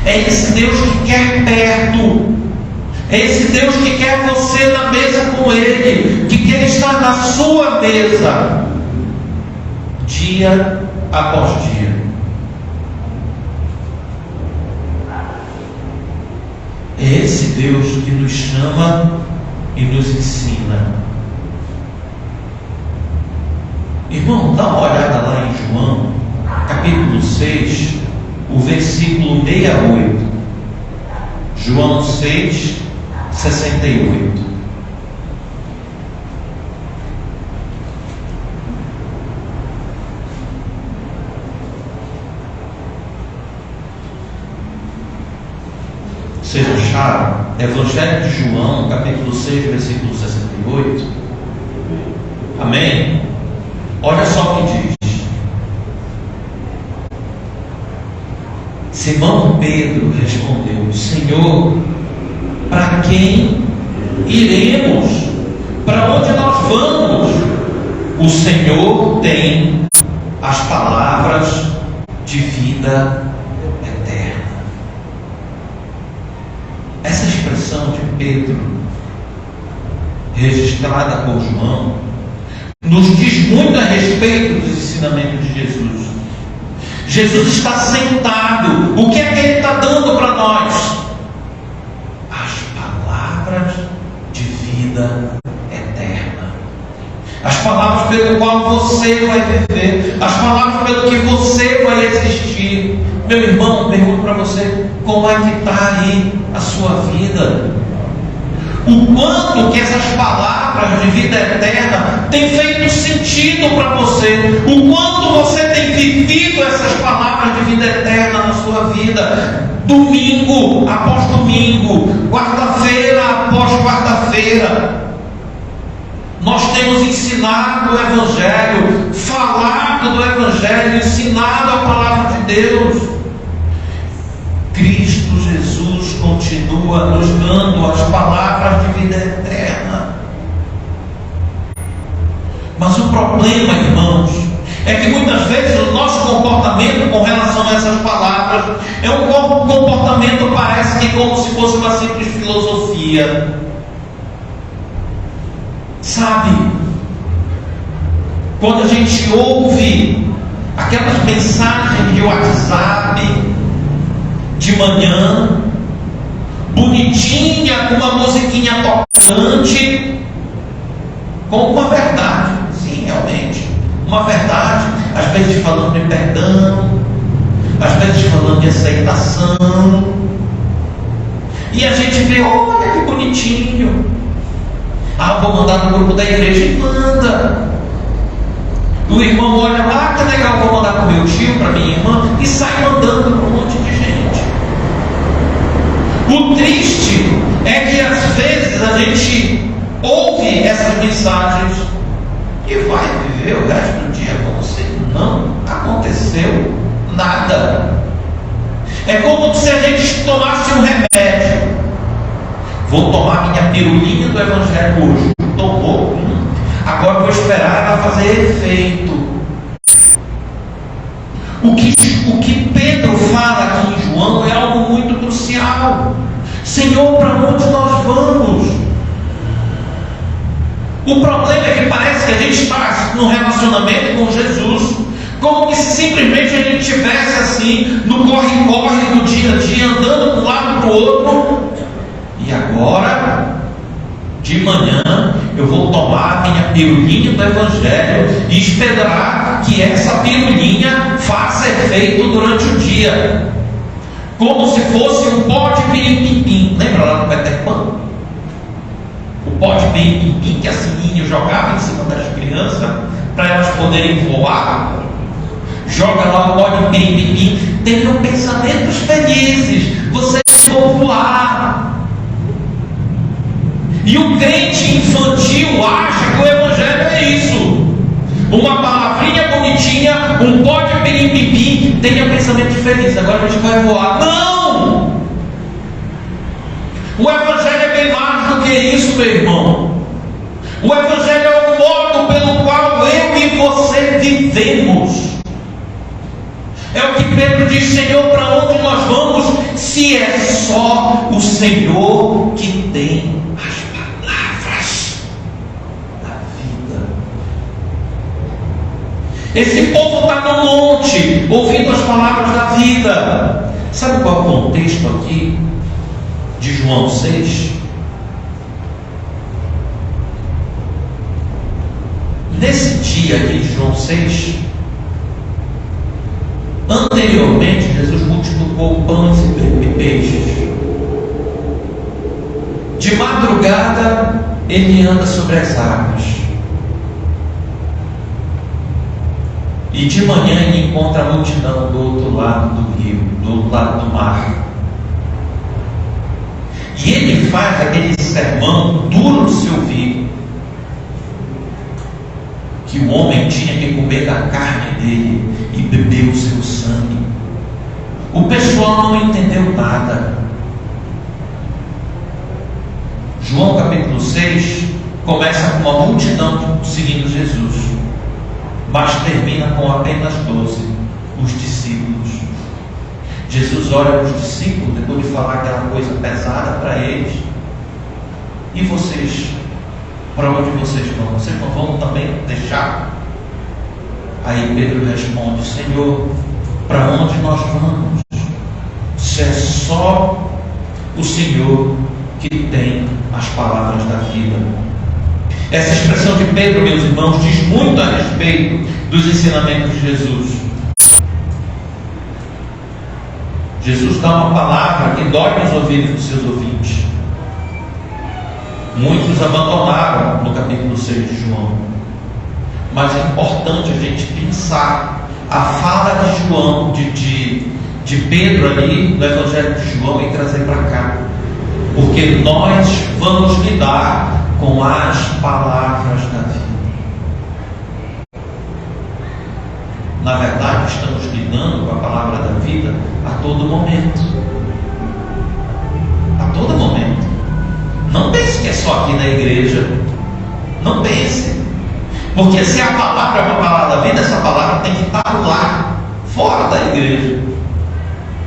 É esse Deus que quer perto. É esse Deus que quer você na mesa com Ele, que quer estar na sua mesa, dia após dia. É esse Deus que nos chama e nos ensina. Irmão, dá uma olhada lá em João, capítulo 6, o versículo 68. João 6, 68. Vocês acharam? Evangelho de João, capítulo 6, versículo 68. Amém? Olha só o que diz. Simão Pedro respondeu: Senhor, para quem iremos? Para onde nós vamos? O Senhor tem as palavras de vida eterna. Essa expressão de Pedro, registrada por João, nos diz muito a respeito dos ensinamentos de Jesus. Jesus está sentado. O que é que Ele está dando para nós? As palavras de vida eterna. As palavras pelo qual você vai viver. As palavras pelo que você vai existir. Meu irmão, pergunto para você: como é que está aí a sua vida? O quanto que essas palavras de vida eterna têm feito sentido para você? O quanto você tem vivido essas palavras de vida eterna na sua vida? Domingo após domingo, quarta-feira após quarta-feira. Nós temos ensinado o Evangelho, falado do Evangelho, ensinado a palavra de Deus. Cristo Jesus continua nos dando as palavras de vida eterna. Mas o problema, irmãos, é que muitas vezes o nosso comportamento com relação a essas palavras é um comportamento, parece que como se fosse uma simples filosofia. Sabe, quando a gente ouve aquelas mensagens de WhatsApp de manhã, bonitinha, com uma musiquinha tocante, com uma verdade, sim, realmente, uma verdade, às vezes falando de perdão, às vezes falando de aceitação, e a gente vê, olha que bonitinho. Vou mandar no grupo da igreja e manda. O irmão olha lá, que legal, vou mandar para o meu tio, para minha irmã, e sai mandando para um monte de gente. O triste é que às vezes a gente ouve essas mensagens e vai viver o resto do dia como se não aconteceu nada. É como se a gente tomasse um remédio. Vou tomar minha pirulinha do Evangelho hoje. Tomou, agora vou esperar ela fazer efeito. O que Pedro fala aqui em João é algo muito crucial. Senhor, para onde nós vamos? O problema é que parece que a gente está num relacionamento com Jesus, como que se simplesmente a gente estivesse assim, no corre-corre do dia a dia, andando de um lado para o outro. E agora, de manhã, eu vou tomar a minha pirulinha do Evangelho e esperar que essa pirulinha faça efeito durante o dia. Como se fosse um pó de pirim-pim-pim. Lembra lá do Peter Pan? O pó de pirim-pim-pim que a Sininho jogava em cima das crianças para elas poderem voar. Joga lá o pó de pirim-pim-pim. Tenham pensamentos felizes. Vocês vão voar. E o crente infantil acha que o Evangelho é isso. Uma palavrinha bonitinha, um pó de pirim-pim-pim, tenha pensamento feliz, agora a gente vai voar. Não! O Evangelho é bem mais do que isso, meu irmão. O Evangelho é o modo pelo qual eu e você vivemos. É o que Pedro diz: Senhor, para onde nós vamos, se é só o Senhor que tem as palavras da vida. Esse povo está no monte, ouvindo as palavras da vida. Sabe qual é o contexto aqui de João 6? Nesse dia aqui de João 6, anteriormente Jesus multiplicou pães e peixes. De madrugada ele anda sobre as águas, e de manhã ele encontra a multidão do outro lado do rio, do outro lado do mar, e ele faz aquele sermão duro de se ouvir, que o homem tinha que comer da carne dele e beber o seu sangue. O pessoal não entendeu nada. João capítulo 6 começa com uma multidão seguindo Jesus, mas termina com apenas 12, os discípulos. Jesus olha para os discípulos depois de falar aquela coisa pesada para eles: e vocês? Para onde vocês vão? Vocês não vão também deixar? Aí Pedro responde: Senhor, para onde nós vamos? Se é só o Senhor que tem as palavras da vida. Essa expressão de Pedro, meus irmãos, diz muito a respeito dos ensinamentos de Jesus. Jesus dá uma palavra que dói nos ouvidos dos seus ouvintes. Muitos abandonaram no capítulo 6 de João. Mas é importante a gente pensar a fala de João, de Pedro ali no Evangelho de João, e trazer para cá. Porque nós vamos lidar com com as palavras da vida. Na verdade, estamos lidando com a palavra da vida a todo momento. A todo momento. Não pense que é só aqui na igreja. Não pense. Porque se a palavra é uma palavra da vida, essa palavra tem que estar lá, fora da igreja.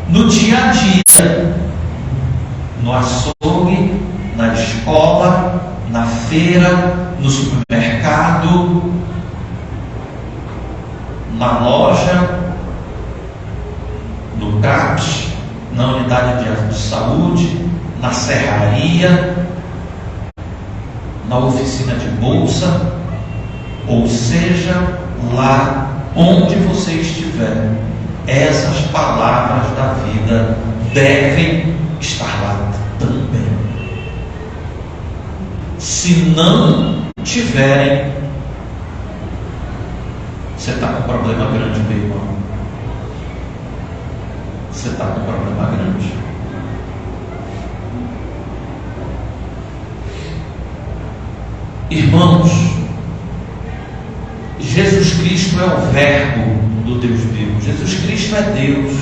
No dia a dia. No açougue, na escola, na feira, no supermercado, na loja, no CRAPS, na unidade de saúde, na serraria, na oficina de bolsa, ou seja, lá onde você estiver, essas palavras da vida devem estar lá também. Se não tiverem, você está com um problema grande, meu irmão. Você está com um problema grande. Irmãos, Jesus Cristo é o Verbo do Deus vivo. Jesus Cristo é Deus.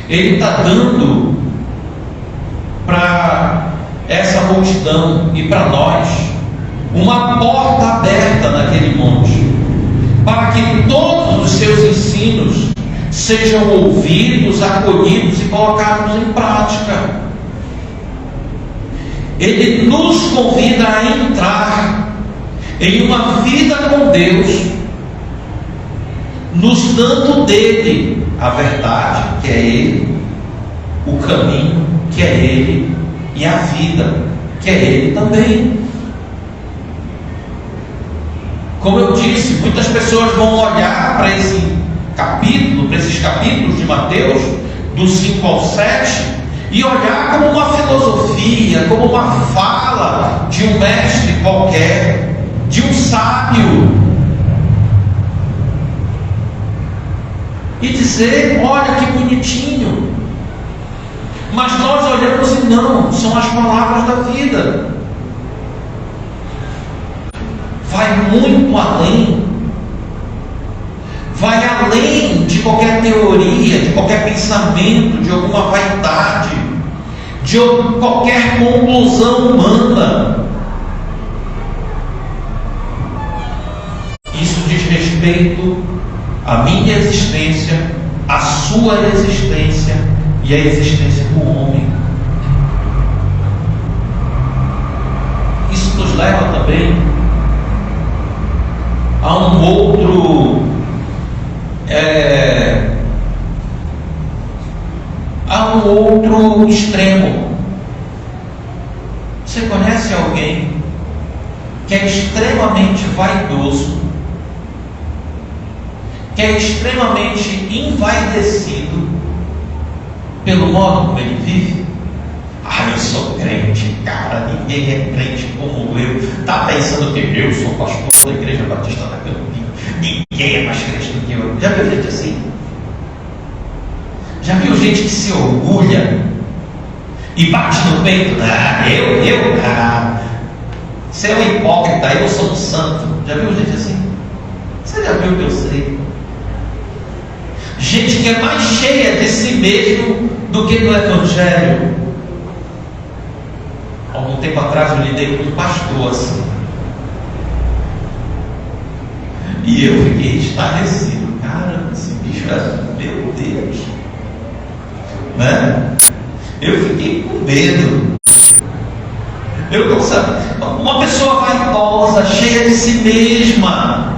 Ele está dando para essa multidão e para nós uma porta aberta naquele monte, para que todos os seus ensinos sejam ouvidos, acolhidos e colocados em prática. Ele nos convida a entrar em uma vida com Deus, nos dando dele a verdade, que é Ele, o caminho, que é Ele, e a vida, que é Ele também. Como eu disse, muitas pessoas vão olhar para esse capítulo, para esses capítulos de Mateus, do 5 ao 7, e olhar como uma filosofia, como uma fala de um mestre qualquer, de um sábio, e dizer: olha que bonitinho. Mas nós olhamos e não, são as palavras da vida. Vai muito além. Vai além de qualquer teoria, de qualquer pensamento, de alguma vaidade, de qualquer conclusão humana. Isso diz respeito à minha existência, à sua existência e à existência do homem. Isso nos leva também a um outro extremo. Você conhece alguém que é extremamente vaidoso, que é extremamente envaidecido pelo modo como ele vive? Ah, eu sou crente, cara, ninguém é crente como eu. Está pensando que eu sou pastor da Igreja Batista da Campina, ninguém é mais crente do que eu. Já viu gente assim? Já viu gente que se orgulha e bate no peito? Você é um hipócrita, eu sou um santo. Já viu gente assim? Você já viu que eu sei? Gente que é mais cheia de si mesmo do que do Evangelho. Algum tempo atrás eu lidei com um pastor assim, e eu fiquei estarrecido. Cara, esse bicho é, meu Deus, né? Eu fiquei com medo. Eu não sabia. Uma pessoa vaidosa, cheia de si mesma,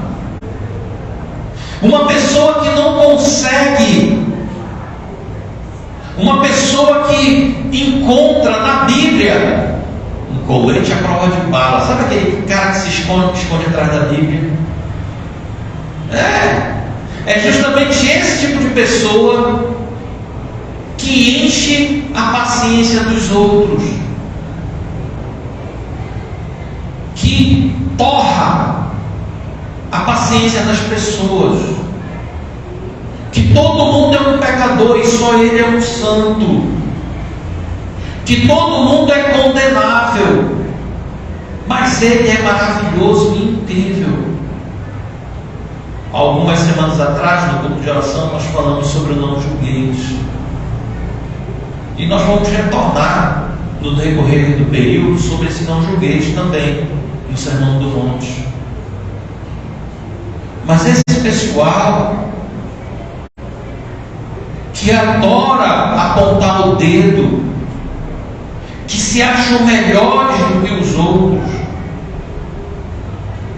uma pessoa que não consegue, uma pessoa que encontra na Bíblia um colete à prova de bala. Sabe aquele cara que se esconde atrás da Bíblia? É justamente esse tipo de pessoa que enche a paciência dos outros, que torra a paciência das pessoas, que todo mundo é um pecador e só ele é um santo, que todo mundo é condenável, mas Mas Ele é maravilhoso e incrível. Algumas semanas atrás, no grupo de oração, nós falamos sobre o não julgueis. E nós vamos retornar no decorrer do período sobre esse não julgueis também, no Sermão do Monte. Mas esse pessoal que adora apontar o dedo, que se acham melhores do que os outros,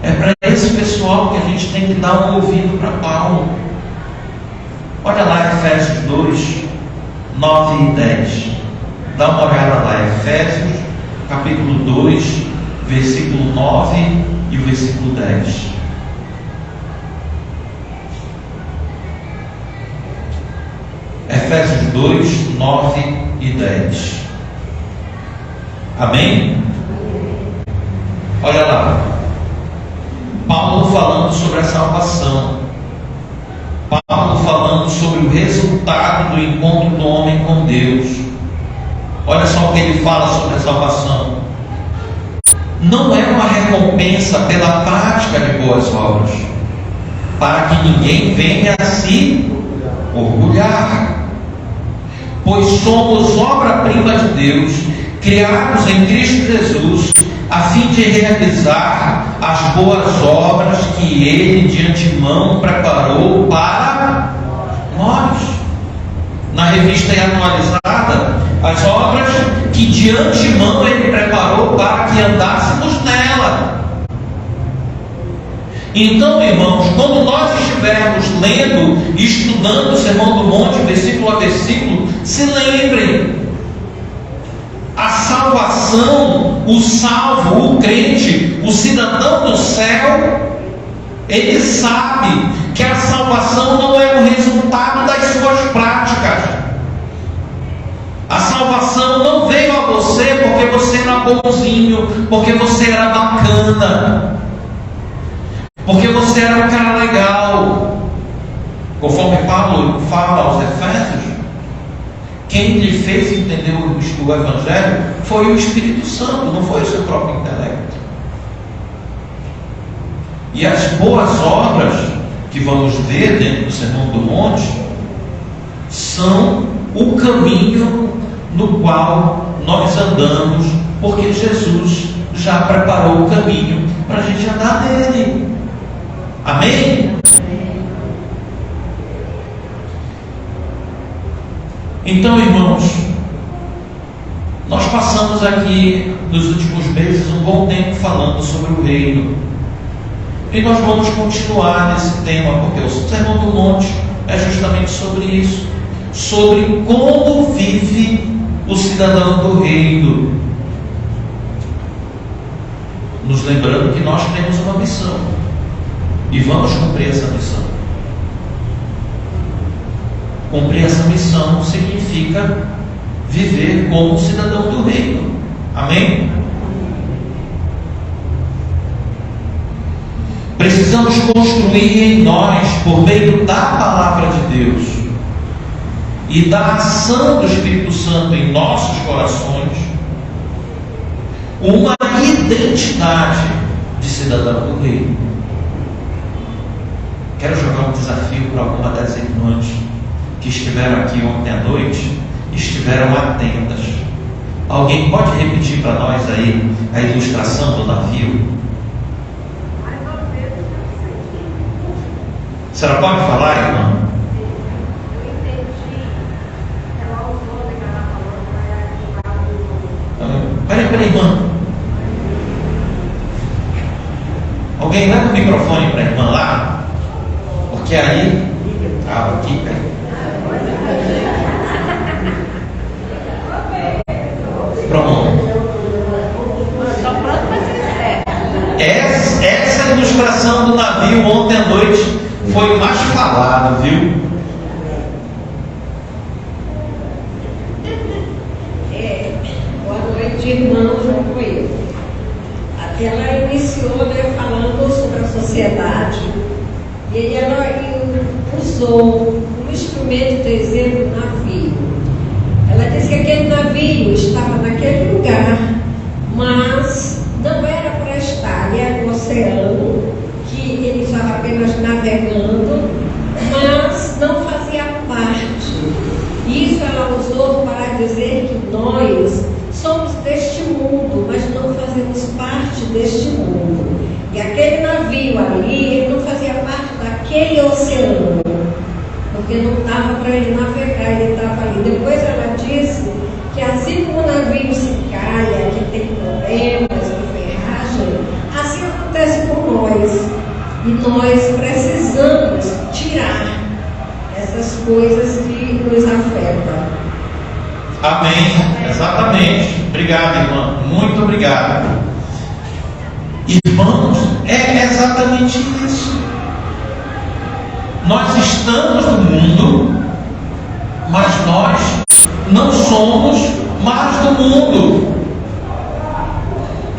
é para esse pessoal que a gente tem que dar um ouvido para Paulo. Olha lá Efésios 2, 9 e 10. Dá uma olhada lá, Efésios capítulo 2, versículo 9 e o versículo 10. Efésios 2, 9 e 10. Amém? Olha lá. Paulo falando sobre a salvação. Paulo falando sobre o resultado do encontro do homem com Deus. Olha só o que ele fala sobre a salvação. Não é uma recompensa pela prática de boas obras, para que ninguém venha a se orgulhar. Pois somos obra-prima de Deus, criados em Cristo Jesus, a fim de realizar as boas obras que Ele de antemão preparou para nós. Na revista atualizada, as obras que de antemão Ele preparou para que andássemos nela. Então, irmãos, quando nós estivermos lendo e estudando o Sermão do Monte, versículo a versículo, se lembrem: a salvação, o salvo, o crente, o cidadão do céu, ele sabe que a salvação não é o resultado das suas práticas. A salvação não veio a você porque você era bonzinho, porque você era bacana, porque você era um cara legal. Conforme Paulo fala aos Efésios, quem lhe fez entender o Evangelho foi o Espírito Santo, não foi o seu próprio intelecto. E as boas obras que vamos ver dentro do Sermão do Monte são o caminho no qual nós andamos, porque Jesus já preparou o caminho para a gente andar nele. Amém? Então, irmãos, nós passamos aqui nos últimos meses um bom tempo falando sobre o reino, e nós vamos continuar nesse tema, porque o Sermão do Monte é justamente sobre isso, sobre como vive o cidadão do reino, nos lembrando que nós temos uma missão e vamos cumprir essa missão. Cumprir essa missão significa viver como cidadão do reino. Amém? Precisamos construir em nós, por meio da palavra de Deus e da ação do Espírito Santo em nossos corações, uma identidade de cidadão do reino. Quero jogar um desafio para alguma das irmãs que estiveram aqui ontem à noite, estiveram atentas. Alguém pode repetir para nós aí a ilustração do navio? A senhora pode falar, irmã? Eu entendi. Ela usou a declaração para Peraí, irmã. Alguém leva o microfone para a irmã lá? Porque aí. Aqui, peraí. Pronto. Essa ilustração do navio ontem à noite foi mais falado, viu? Boa noite, irmãos, como eu. Ela iniciou falando sobre a sociedade e ela usou um instrumento de exemplo, o navio. Ela disse que aquele navio estava naquele lugar, mas não era para oceano, que ele estava apenas navegando, mas não fazia parte. Isso ela usou para dizer que nós somos deste mundo, mas não fazemos parte deste mundo. E aquele navio ali, ele não fazia parte daquele oceano, porque não estava para ele navegar, ele estava ali. Depois ela disse que assim como o navio se calha, que tem problemas, ferragem, assim acontece com nós. E nós precisamos tirar essas coisas que nos afetam. Amém, exatamente. Obrigado, irmã, muito obrigado. Irmãos, é exatamente isso. Nós estamos no mundo, mas nós não somos mais do mundo.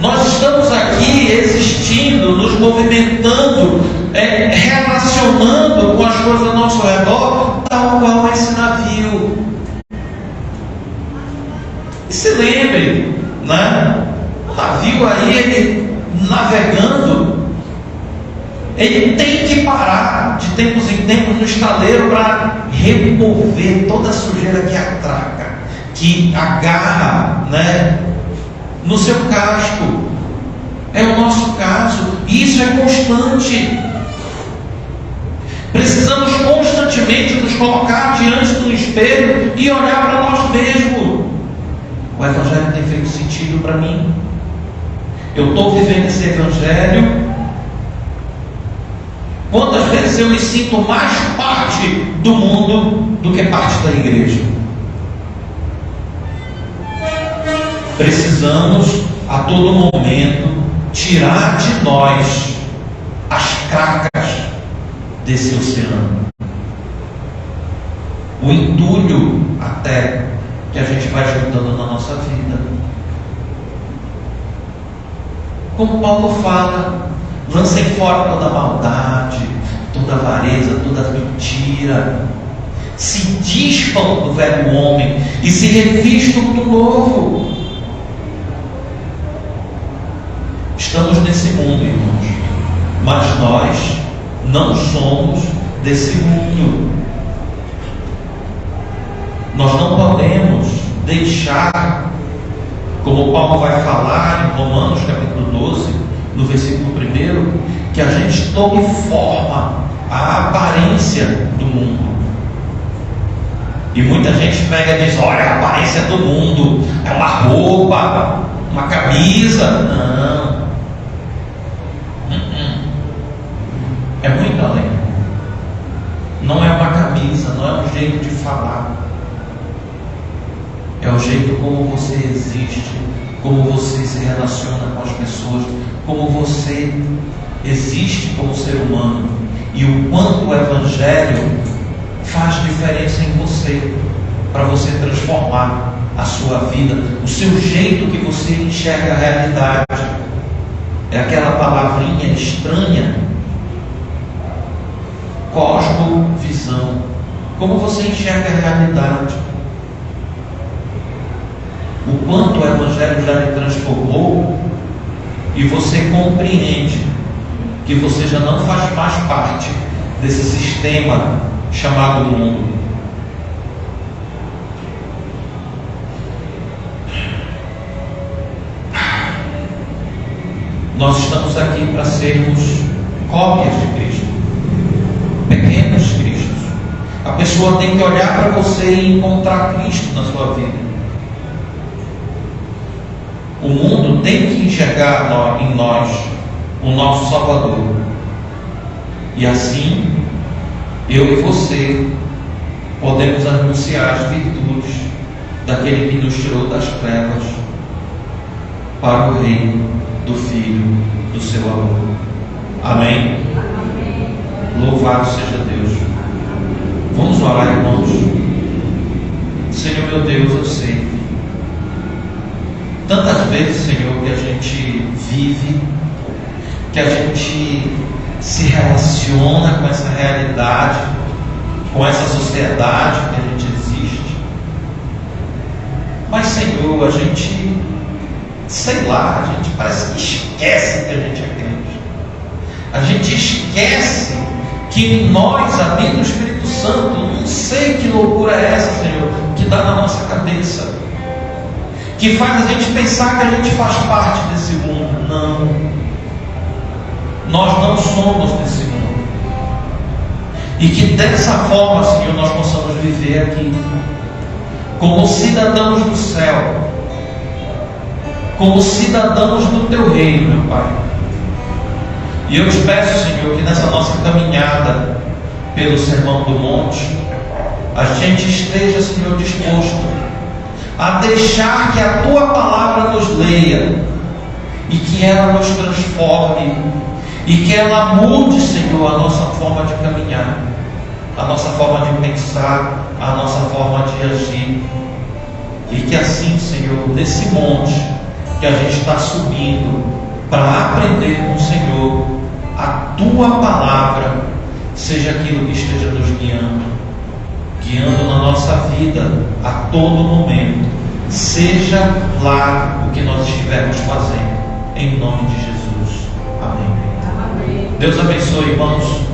Nós estamos aqui existindo, nos movimentando, relacionando com as coisas ao nosso redor, tal qual esse navio. E se lembre, né? O navio aí, ele navegando, ele tem que parar de tempos em tempos no estaleiro para remover toda a sujeira que atraca, que agarra, né, no seu casco. É o nosso caso, e isso é constante. Precisamos constantemente nos colocar diante do espelho e olhar para nós mesmos. O Evangelho tem feito sentido para mim? Eu estou vivendo esse Evangelho? Quantas vezes eu me sinto mais parte do mundo do que parte da igreja? Precisamos a todo momento tirar de nós as cracas desse oceano, o entulho até que a gente vai juntando na nossa vida. Como Paulo fala, lancem fora toda a maldade, toda a avareza, toda a mentira, se dispam do velho homem e se revistam do novo. Estamos nesse mundo, irmãos, mas nós não somos desse mundo. Nós não podemos deixar, como Paulo vai falar em Romanos capítulo 12, no versículo 1, que a gente tome forma, a aparência do mundo. E muita gente pega e diz: olha, a aparência do mundo é uma roupa, uma camisa. Não. É muito além. Não é uma camisa, não é um jeito de falar. É o jeito como você existe, como você se relaciona com as pessoas, como você existe como ser humano, e o quanto o Evangelho faz diferença em você, para você transformar a sua vida, o seu jeito que você enxerga a realidade. É aquela palavrinha estranha, cosmovisão, como você enxerga a realidade. O quanto o Evangelho já lhe transformou, e você compreende que você já não faz mais parte desse sistema chamado mundo. Nós estamos aqui para sermos cópias de Cristo, pequenos Cristos. A pessoa tem que olhar para você e encontrar Cristo na sua vida. O mundo tem que enxergar em nós o nosso Salvador. E assim, eu e você podemos anunciar as virtudes daquele que nos tirou das trevas para o reino do Filho do seu amor. Amém? Amém. Louvado seja Deus. Vamos orar, irmãos. Senhor meu Deus, eu sei tantas vezes, Senhor, que a gente vive, que a gente se relaciona com essa realidade, com essa sociedade que a gente existe. Mas, Senhor, a gente, sei lá, a gente parece que esquece que a gente é crente. parece que nós, amigo do Espírito Santo, não sei que loucura é essa, Senhor, que dá na nossa cabeça, que faz a gente pensar que a gente faz parte desse mundo. Não, nós não somos desse mundo. E que dessa forma, Senhor, nós possamos viver aqui como cidadãos do céu, como cidadãos do Teu reino, meu Pai. E eu te peço, Senhor, que nessa nossa caminhada pelo Sermão do Monte, a gente esteja, Senhor, disposto a deixar que a Tua palavra nos leia e que ela nos transforme e que ela mude, Senhor, a nossa forma de caminhar, a nossa forma de pensar, a nossa forma de agir. E que assim, Senhor, nesse monte que a gente está subindo para aprender com o Senhor, a Tua palavra seja aquilo que esteja nos guiando na nossa vida a todo momento, seja lá o que nós estivermos fazendo, em nome de Jesus. Amém. Amém. Deus abençoe, irmãos.